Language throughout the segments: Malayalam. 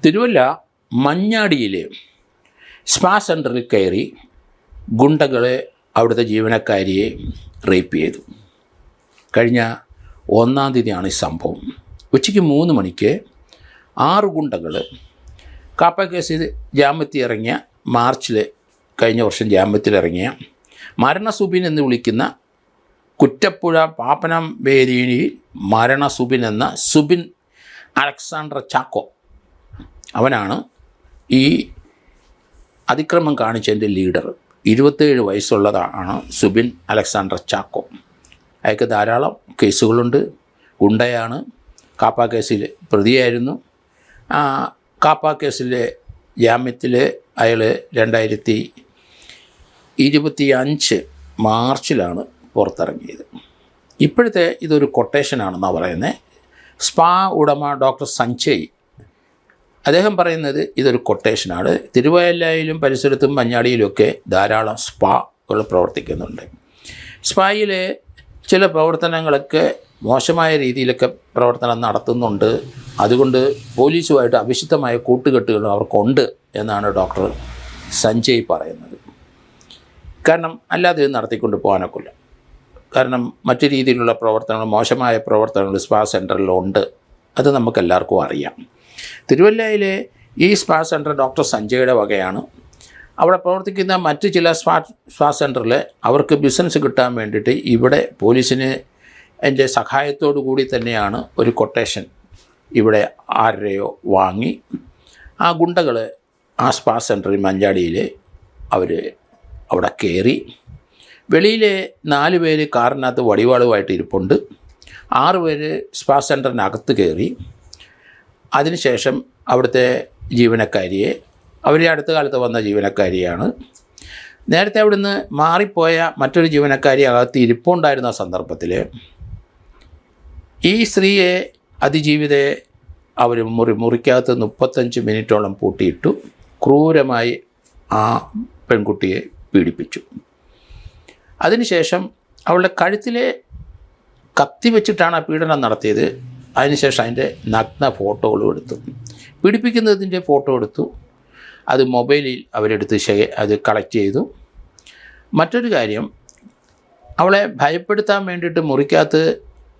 തിരുവല്ല മഞ്ഞാടിയിലെ സ്പാ സെൻറ്ററിൽ കയറി ഗുണ്ടകളെ അവിടുത്തെ ജീവനക്കാരിയെ റേപ്പ് ചെയ്തു. കഴിഞ്ഞ 1-ാം തീയതിയാണ് ഈ സംഭവം. ഉച്ചയ്ക്ക് 3 മണിക്ക് 6 ഗുണ്ടകൾ കാപ്പ കേസിൽ ജാമ്യത്തിൽ ഇറങ്ങിയ മാർച്ചിൽ കഴിഞ്ഞ വർഷം ജാമ്യത്തിലിറങ്ങിയ മരണസുബിൻ എന്ന് വിളിക്കുന്ന കുറ്റപ്പുഴ പാപ്പനം വേദിയിൽ മരണസുബിൻ എന്ന സുബിൻ അലക്സാണ്ടർ ചാക്കോ, അവനാണ് ഈ അതിക്രമം കാണിച്ചതിൻ്റെ ലീഡർ. 27 വയസ്സുള്ളതാണ് സുബിൻ അലക്സാണ്ടർ ചാക്കോ. അയാൾക്ക് ധാരാളം കേസുകളുണ്ട്. ഗുണ്ടയാണ്, കാപ്പ കേസിൽ പ്രതിയായിരുന്നു. കാപ്പ കേസിലെ ജാമ്യത്തിൽ അയാൾ 2025 മാർച്ചിലാണ് പുറത്തിറങ്ങിയത്. ഇപ്പോഴത്തെ ഇതൊരു കൊട്ടേഷനാണെന്നാണ് പറയുന്നത്. സ്പാ ഉടമ ഡോക്ടർ സഞ്ജയ് അദ്ദേഹം പറയുന്നത് ഇതൊരു കൊട്ടേഷനാണ്. തിരുവല്ലയിലും പരിസരത്തും മഞ്ഞാടിയിലുമൊക്കെ ധാരാളം സ്പാകൾ പ്രവർത്തിക്കുന്നുണ്ട്. സ്പായിലെ ചില പ്രവർത്തനങ്ങളൊക്കെ മോശമായ രീതിയിലൊക്കെ പ്രവർത്തനം നടത്തുന്നുണ്ട്. അതുകൊണ്ട് പോലീസുമായിട്ട് അവിശുദ്ധമായ കൂട്ടുകെട്ടുകൾ അവർക്കുണ്ട് എന്നാണ് ഡോക്ടർ സഞ്ജയ് പറയുന്നത്. കാരണം അല്ലാതെ ഇത് നടത്തിക്കൊണ്ട് പോകാനൊക്കില്ല. കാരണം മറ്റു രീതിയിലുള്ള പ്രവർത്തനങ്ങൾ, മോശമായ പ്രവർത്തനങ്ങൾ സ്പാ സെൻറ്ററിലുണ്ട്. അത് നമുക്കെല്ലാവർക്കും അറിയാം. തിരുവല്ലയിലെ ഈ സ്പാ സെൻറ്റർ ഡോക്ടർ സഞ്ജയുടെ വകയാണ്. അവിടെ പ്രവർത്തിക്കുന്ന മറ്റ് ചില സ്പാ സെൻറ്ററിൽ അവർക്ക് ബിസിനസ് കിട്ടാൻ വേണ്ടിയിട്ട് ഇവിടെ പോലീസിന് എൻ്റെ സഹായത്തോടു കൂടി തന്നെയാണ് ഒരു കൊട്ടേഷൻ ഇവിടെ ആരുടെയോ വാങ്ങി ആ ഗുണ്ടകൾ ആ സ്പാ സെൻറ്ററിൽ മഞ്ചാടിയിൽ അവർ അവിടെ കയറി. വെളിയിലെ 4 പേര് കാറിനകത്ത് വടിവാളുമായിട്ട് ഇരിപ്പുണ്ട്. 6 പേര് സ്പാ സെൻറ്ററിനകത്ത് കയറി. അതിനുശേഷം അവിടുത്തെ ജീവനക്കാരിയെ, അവർ അടുത്ത കാലത്ത് വന്ന ജീവനക്കാരിയാണ്. നേരത്തെ അവിടുന്ന് മാറിപ്പോയ മറ്റൊരു ജീവനക്കാരി അകത്ത് ഇരിപ്പുണ്ടായിരുന്ന സന്ദർഭത്തിൽ ഈ സ്ത്രീയെ അതിജീവിതയെ അവർ മുറിക്കകത്ത് 35 മിനിറ്റോളം പൂട്ടിയിട്ടു ക്രൂരമായി ആ പെൺകുട്ടിയെ പീഡിപ്പിച്ചു. അതിനുശേഷം അവളുടെ കഴുത്തിലെ കത്തി വെച്ചിട്ടാണ് ആ പീഡനം നടത്തിയത്. അതിനുശേഷം അതിൻ്റെ നഗ്ന ഫോട്ടോകളും എടുത്തു, പീഡിപ്പിക്കുന്നതിൻ്റെ ഫോട്ടോ എടുത്തു. അത് മൊബൈലിൽ അവരെടുത്ത് അത് കളക്ട് ചെയ്തു. മറ്റൊരു കാര്യം, അവളെ ഭയപ്പെടുത്താൻ വേണ്ടിയിട്ട് മുറിക്കകത്ത്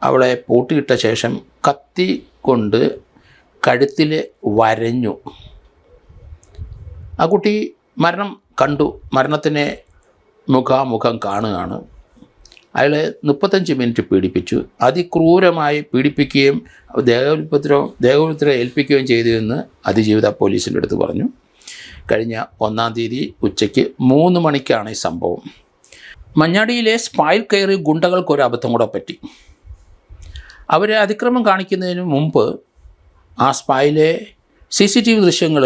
അവളെ പൂട്ടിയിട്ട ശേഷം കത്തി കൊണ്ട് കഴുത്തിൽ വരഞ്ഞു. ആ കുട്ടി മരണം കണ്ടു, മരണത്തിനെ മുഖാമുഖം കാണുകയാണ്. അയാൾ 35 മിനിറ്റ് പീഡിപ്പിച്ചു. അതിക്രൂരമായി പീഡിപ്പിക്കുകയും ദേഹോപദ്രവം ഏൽപ്പിക്കുകയും ചെയ്തു എന്ന് അതിജീവിത പോലീസിൻ്റെ അടുത്ത് പറഞ്ഞു. കഴിഞ്ഞ 1-ാം തീയതി ഉച്ചയ്ക്ക് 3 മണിക്കാണ് ഈ സംഭവം. മഞ്ഞാടിയിലെ സ്പായിൽ കയറി ഗുണ്ടകൾക്കൊരു അബദ്ധം കൂടെ പറ്റി. അവർ അതിക്രമം കാണിക്കുന്നതിന് മുമ്പ് ആ സ്പായിലെ CCTV ദൃശ്യങ്ങൾ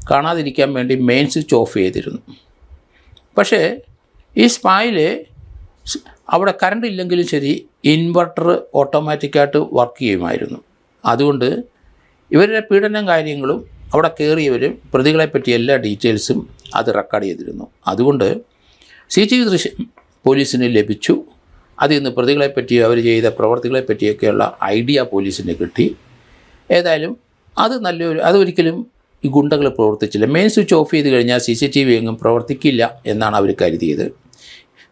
കാണാതിരിക്കാൻ വേണ്ടി മെയിൻ സ്വിച്ച് ഓഫ് ചെയ്തിരുന്നു. പക്ഷേ ഈ സ്പായിൽ അവിടെ കറണ്ട് ഇല്ലെങ്കിലും ശരി ഇൻവെർട്ടർ ഓട്ടോമാറ്റിക്കായിട്ട് വർക്ക് ചെയ്യുമായിരുന്നു. അതുകൊണ്ട് ഇവരുടെ പീഡനം കാര്യങ്ങളും അവിടെ കയറിയവരും പ്രതികളെപ്പറ്റി എല്ലാ ഡീറ്റെയിൽസും അത് റെക്കോർഡ് ചെയ്തിരുന്നു. അതുകൊണ്ട് CCTV ദൃശ്യം പോലീസിന് ലഭിച്ചു. അതിൽ നിന്ന് പ്രതികളെപ്പറ്റി അവർ ചെയ്ത പ്രവർത്തികളെപ്പറ്റിയൊക്കെയുള്ള ഐഡിയ പോലീസിന് കിട്ടി. ഏതായാലും അതൊരിക്കലും ഈ ഗുണ്ടകൾ പ്രവർത്തിച്ചില്ല. മെയിൻ സ്വിച്ച് ഓഫ് ചെയ്ത് കഴിഞ്ഞാൽ CCTV എങ്ങും പ്രവർത്തിക്കില്ല എന്നാണ് അവർ കരുതിയത്.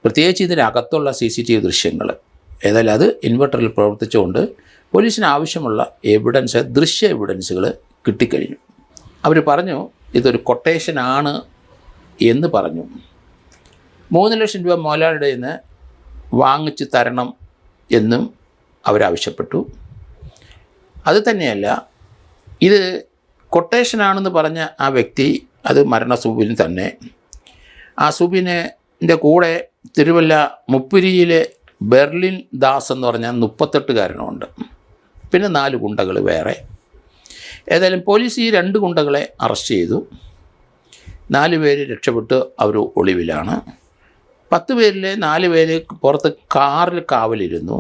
പ്രത്യേകിച്ച് ഇതിനകത്തുള്ള CCTV ദൃശ്യങ്ങൾ. ഏതായാലും അത് ഇൻവെർട്ടറിൽ പ്രവർത്തിച്ചുകൊണ്ട് പോലീസിന് ആവശ്യമുള്ള ദൃശ്യ എവിഡൻസുകൾ കിട്ടിക്കഴിഞ്ഞു. അവർ പറഞ്ഞു ഇതൊരു കൊട്ടേഷനാണ് എന്ന് പറഞ്ഞു. 3 ലക്ഷം രൂപ മുതലാളിയുടെ നിന്ന് വാങ്ങിച്ച് തരണം എന്നും അവരാവശ്യപ്പെട്ടു. അതുതന്നെയല്ല, ഇത് കൊട്ടേഷനാണെന്ന് പറഞ്ഞ ആ വ്യക്തി അത് മരണ സുബിൻ തന്നെ. ആ സുബിൻ്റെ കൂടെ തിരുവല്ല മുപ്പിരിയിലെ ബെർലിൻ ദാസ് എന്ന് പറഞ്ഞ 38കാരനുണ്ട്. പിന്നെ 4 ഗുണ്ടകൾ വേറെ. ഏതായാലും പോലീസ് ഈ 2 ഗുണ്ടകളെ അറസ്റ്റ് ചെയ്തു. 4 പേര് രക്ഷപ്പെട്ട് അവർ ഒളിവിലാണ്. 10 പേരിലെ 4 പേര് പുറത്ത് കാറിൽ കാവലിരുന്നു,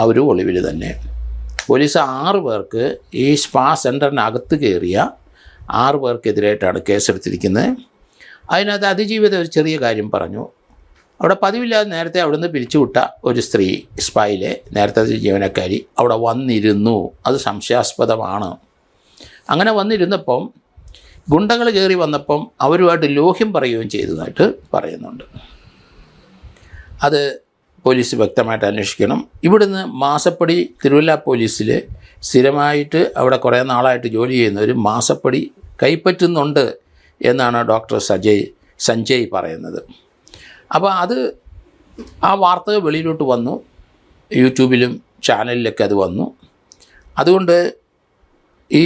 അവർ ഒളിവിൽ തന്നെ. പോലീസ് 6 പേർക്ക് ഈ സ്പാ സെൻറ്ററിനകത്ത് കയറിയ 6 പേർക്കെതിരായിട്ടാണ് കേസെടുത്തിരിക്കുന്നത്. അതിനകത്ത് അതിജീവിത ഒരു ചെറിയ കാര്യം പറഞ്ഞു. അവിടെ പതിവില്ലാതെ നേരത്തെ അവിടെ നിന്ന് പിരിച്ചുവിട്ട ഒരു സ്ത്രീ, സ്പായിലെ നേരത്തെ ജീവനക്കാരി അവിടെ വന്നിരുന്നു. അത് സംശയാസ്പദമാണ്. അങ്ങനെ വന്നിരുന്നപ്പം ഗുണ്ടകൾ കയറി വന്നപ്പം അവരുമായിട്ട് ലോഹ്യം പറയുകയും ചെയ്തതായിട്ട് പറയുന്നുണ്ട്. അത് പോലീസ് വ്യക്തമായിട്ട് അന്വേഷിക്കണം. ഇവിടുന്ന് മാസപ്പടി തിരുവല്ല പോലീസിൽ സ്ഥിരമായിട്ട് അവിടെ കുറേ നാളായിട്ട് ജോലി ചെയ്യുന്നവർ മാസപ്പടി കൈപ്പറ്റുന്നുണ്ട് എന്നാണ് ഡോക്ടർ സഞ്ജയ് പറയുന്നത്. അപ്പോൾ ആ വാർത്തകൾ വെളിയിലോട്ട് വന്നു, യൂട്യൂബിലും ചാനലിലൊക്കെ അത് വന്നു. അതുകൊണ്ട് ഈ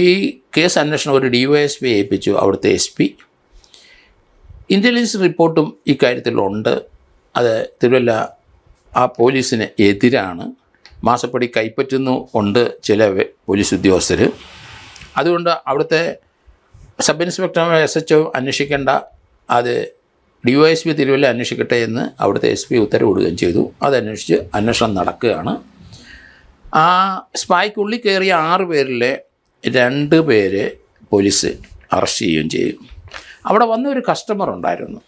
കേസ് അന്വേഷണം ഒരു DYSP ഏൽപ്പിച്ചു, അവിടുത്തെ SP. ഇൻ്റലിജൻസ് റിപ്പോർട്ടും ഇക്കാര്യത്തിലുണ്ട്. അത് തിരുവല്ല ആ പോലീസിന് എതിരാണ്. മാസപ്പടി കൈപ്പറ്റുന്നു ഉണ്ട് ചില പോലീസ് ഉദ്യോഗസ്ഥർ. അതുകൊണ്ട് അവിടുത്തെ സബ് ഇൻസ്പെക്ടർ SHO അന്വേഷിക്കേണ്ട, അത് DYSP തിരുവല്ല അന്വേഷിക്കട്ടെ എന്ന് അവിടുത്തെ SP ഉത്തരവിടുകയും ചെയ്തു. അതന്വേഷിച്ച് അന്വേഷണം നടക്കുകയാണ്. ആ സ്പായ്ക്കുള്ളിൽ കയറിയ 6 പേരിലെ 2 പേരെ പോലീസ് അറസ്റ്റ് ചെയ്യുകയും ചെയ്തു. അവിടെ വന്ന ഒരു കസ്റ്റമർ ഉണ്ടായിരുന്നു.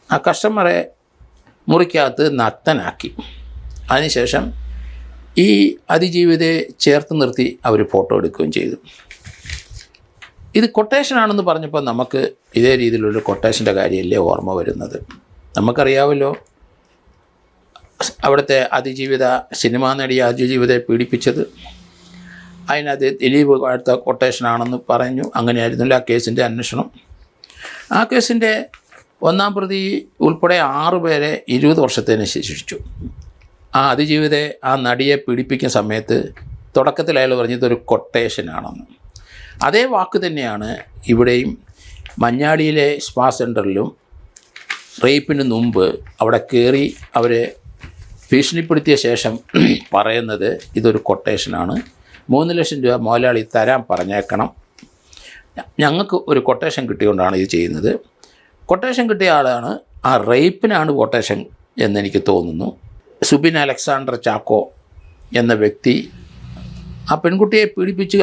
ആ കസ്റ്റമറെ മുറിക്കകത്ത് നഗ്നനാക്കി. അതിനുശേഷം ഈ അതിജീവിതയെ ചേർത്ത് നിർത്തി അവർ ഫോട്ടോ എടുക്കുകയും ചെയ്തു. ഇത് കൊട്ടേഷനാണെന്ന് പറഞ്ഞപ്പോൾ നമുക്ക് ഇതേ രീതിയിലൊരു കൊട്ടേഷൻ്റെ കാര്യമല്ലേ ഓർമ്മ വരുന്നത്. നമുക്കറിയാമല്ലോ, അവിടുത്തെ സിനിമാ നടിയെ അതിജീവിതയെ പീഡിപ്പിച്ചത്. അതിനകത്ത് ദിലീപ് അടുത്ത കൊട്ടേഷനാണെന്ന് പറഞ്ഞു. അങ്ങനെയായിരുന്നില്ല ആ കേസിൻ്റെ അന്വേഷണം. ആ കേസിൻ്റെ 1-ാം പ്രതി ഉൾപ്പെടെ 6 പേരെ 20 വർഷത്തേന് ശിക്ഷിച്ചു. ആ അതിജീവിതയെ, ആ നടിയെ പീഡിപ്പിക്കുന്ന സമയത്ത് തുടക്കത്തിൽ അയാൾ പറഞ്ഞത് ഒരു കൊട്ടേഷനാണെന്ന്. അതേ വാക്ക് തന്നെയാണ് ഇവിടെയും മഞ്ഞാടിയിലെ സ്പാ സെൻറ്ററിലും റേപ്പിന് മുമ്പ് അവിടെ കയറി അവരെ ഭീഷണിപ്പെടുത്തിയ ശേഷം പറയുന്നത് ഇതൊരു കൊട്ടേഷനാണ്, 3 ലക്ഷം രൂപ മുതലാളി തരാൻ പറഞ്ഞേക്കണം, ഞങ്ങൾക്ക് ഒരു കൊട്ടേഷൻ കിട്ടിയോണ്ടാണ് ഇത് ചെയ്യുന്നത്. കൊട്ടേഷൻ കിട്ടിയ ആളാണ്, ആ റേപ്പിനാണ് കൊട്ടേഷൻ എന്നെനിക്ക് തോന്നുന്നു. സുബിൻ അലക്സാണ്ടർ ചാക്കോ എന്ന വ്യക്തി ആ പെൺകുട്ടിയെ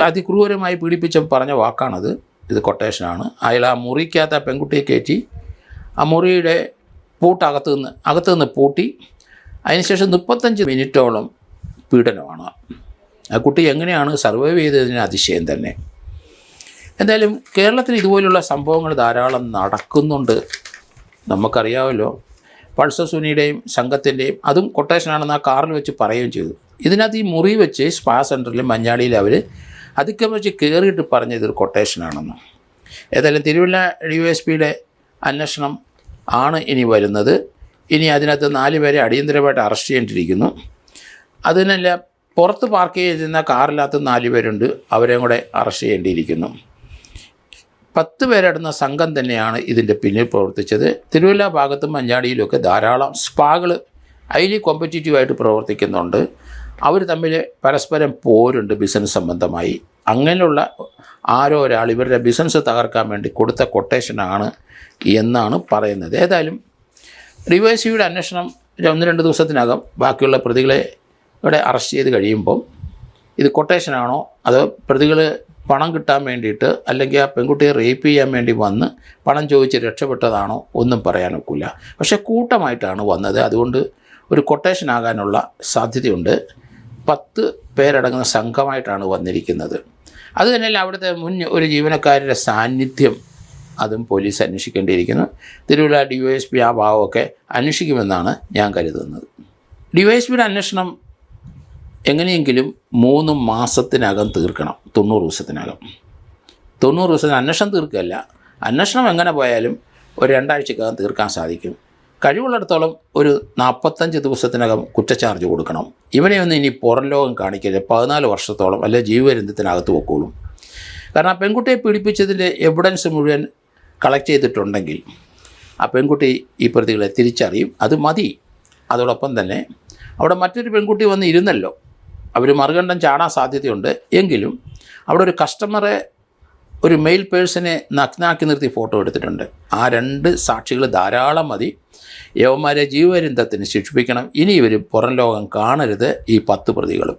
അതിക്രൂരമായി പീഡിപ്പിച്ച് പറഞ്ഞ വാക്കാണത്, ഇത് കൊട്ടേഷനാണ്. അയാൾ ആ മുറിക്കകത്ത് ആ പെൺകുട്ടിയെ കയറ്റി ആ മുറിയുടെ അകത്തുനിന്ന് പൂട്ടി അതിനുശേഷം 35 മിനിറ്റോളം പീഡനമാണ്. ആ കുട്ടി എങ്ങനെയാണ് സർവൈവ് ചെയ്തതിന് അതിശയം തന്നെ. എന്തായാലും കേരളത്തിൽ ഇതുപോലുള്ള സംഭവങ്ങൾ ധാരാളം നടക്കുന്നുണ്ട്. നമുക്കറിയാമല്ലോ, പൾസർ സുനിയുടെയും സംഘത്തിൻ്റെയും അതും കൊട്ടേഷനാണെന്ന് ആ കാറിൽ വെച്ച് പറയുകയും ചെയ്തു. ഇതിനകത്ത് ഈ മുറി വെച്ച് സ്പാ സെൻറ്ററിൽ മഞ്ഞാടിയിൽ അവർ അതിക്രമിച്ച് കയറിയിട്ട് പറഞ്ഞതൊരു കൊട്ടേഷനാണെന്ന്. ഏതായാലും തിരുവല്ല DYSPയുടെ അന്വേഷണം ആണ് ഇനി വരുന്നത്. ഇനി അതിനകത്ത് 4 പേരെ അടിയന്തരമായിട്ട് അറസ്റ്റ് ചെയ്യേണ്ടിയിരിക്കുന്നു. അതിനല്ല, പുറത്ത് പാർക്ക് ചെയ്തിരുന്ന കാറിനകത്ത് 4 പേരുണ്ട്, അവരെയും കൂടെ അറസ്റ്റ് ചെയ്യേണ്ടിയിരിക്കുന്നു. 10 പേരടങ്ങുന്ന സംഘം തന്നെയാണ് ഇതിൻ്റെ പിന്നിൽ പ്രവർത്തിച്ചത്. തിരുവല്ല ഭാഗത്തും മഞ്ഞാടിയിലുമൊക്കെ ധാരാളം സ്പാകൾ ഹൈലി കോമ്പറ്റീറ്റീവായിട്ട് പ്രവർത്തിക്കുന്നുണ്ട്. അവർ തമ്മിൽ പരസ്പരം പോരുണ്ട് ബിസിനസ് സംബന്ധമായി. അങ്ങനെയുള്ള ആരോ ഒരാൾ ഇവരുടെ ബിസിനസ് തകർക്കാൻ വേണ്ടി കൊടുത്ത കൊട്ടേഷനാണ് എന്നാണ് പറയുന്നത്. ഏതായാലും DYSPയുടെ അന്വേഷണം 1-2 ദിവസത്തിനകം ബാക്കിയുള്ള പ്രതികളെ ഇവിടെ അറസ്റ്റ് ചെയ്ത് കഴിയുമ്പം ഇത് കൊട്ടേഷനാണോ അതോ പ്രതികൾ പണം കിട്ടാൻ വേണ്ടിയിട്ട് അല്ലെങ്കിൽ ആ പെൺകുട്ടിയെ റേപ്പ് ചെയ്യാൻ വേണ്ടി വന്ന് പണം ചോദിച്ച് രക്ഷപ്പെട്ടതാണോ ഒന്നും പറയാനൊക്കില്ല. പക്ഷേ കൂട്ടമായിട്ടാണ് വന്നത്, അതുകൊണ്ട് ഒരു കൊട്ടേഷനാകാനുള്ള സാധ്യതയുണ്ട്. 10 പേരടങ്ങുന്ന സംഘമായിട്ടാണ് വന്നിരിക്കുന്നത്. അതുതന്നെയല്ല, അവിടുത്തെ മുൻ ഒരു ജീവനക്കാരുടെ സാന്നിധ്യം അതും പോലീസ് അന്വേഷിക്കേണ്ടിയിരിക്കുന്നു. തിരുവല്ല DYSP ആ ഭാഗമൊക്കെ അന്വേഷിക്കുമെന്നാണ് ഞാൻ കരുതുന്നത്. DYSPയുടെ അന്വേഷണം എങ്ങനെയെങ്കിലും 3 മാസത്തിനകം തീർക്കണം. 90 ദിവസത്തിനകം. 90 ദിവസത്തിന് അന്വേഷണം തീർക്കുകയല്ല, അന്വേഷണം എങ്ങനെ പോയാലും ഒരു 2 ആഴ്ചക്കകം തീർക്കാൻ സാധിക്കും. കഴിവുള്ളിടത്തോളം ഒരു 45 ദിവസത്തിനകം കുറ്റച്ചാർജ് കൊടുക്കണം. ഇവനെയൊന്നും ഇനി പുറം ലോകം കാണിക്കരുത്. 14 വർഷത്തോളം അല്ലെ ജീവപര്യന്തത്തിനകത്ത് വെക്കോളും. കാരണം ആ പെൺകുട്ടിയെ പീഡിപ്പിച്ചതിൻ്റെ എവിഡൻസ് മുഴുവൻ കളക്ട് ചെയ്തിട്ടുണ്ടെങ്കിൽ ആ പെൺകുട്ടി ഈ പ്രതികളെ തിരിച്ചറിയും. അത് മതി. അതോടൊപ്പം തന്നെ അവിടെ മറ്റൊരു പെൺകുട്ടി വന്ന് ഇരുന്നല്ലോ, അവർ മറുകണ്ഠം ചാടാൻ സാധ്യതയുണ്ട്. എങ്കിലും അവിടെ ഒരു കസ്റ്റമറെ, ഒരു മെയിൽ പേഴ്സണെ നഗ്നാക്കി നിർത്തി ഫോട്ടോ എടുത്തിട്ടുണ്ട്. ആ 2 സാക്ഷികൾ ധാരാളം മതി. യവന്മാരെ ജീവപര്യന്തത്തിന് ശിക്ഷിപ്പിക്കണം. ഇനി ഇവർ പുറം ലോകം കാണരുത്, ഈ 10 പ്രതികളും.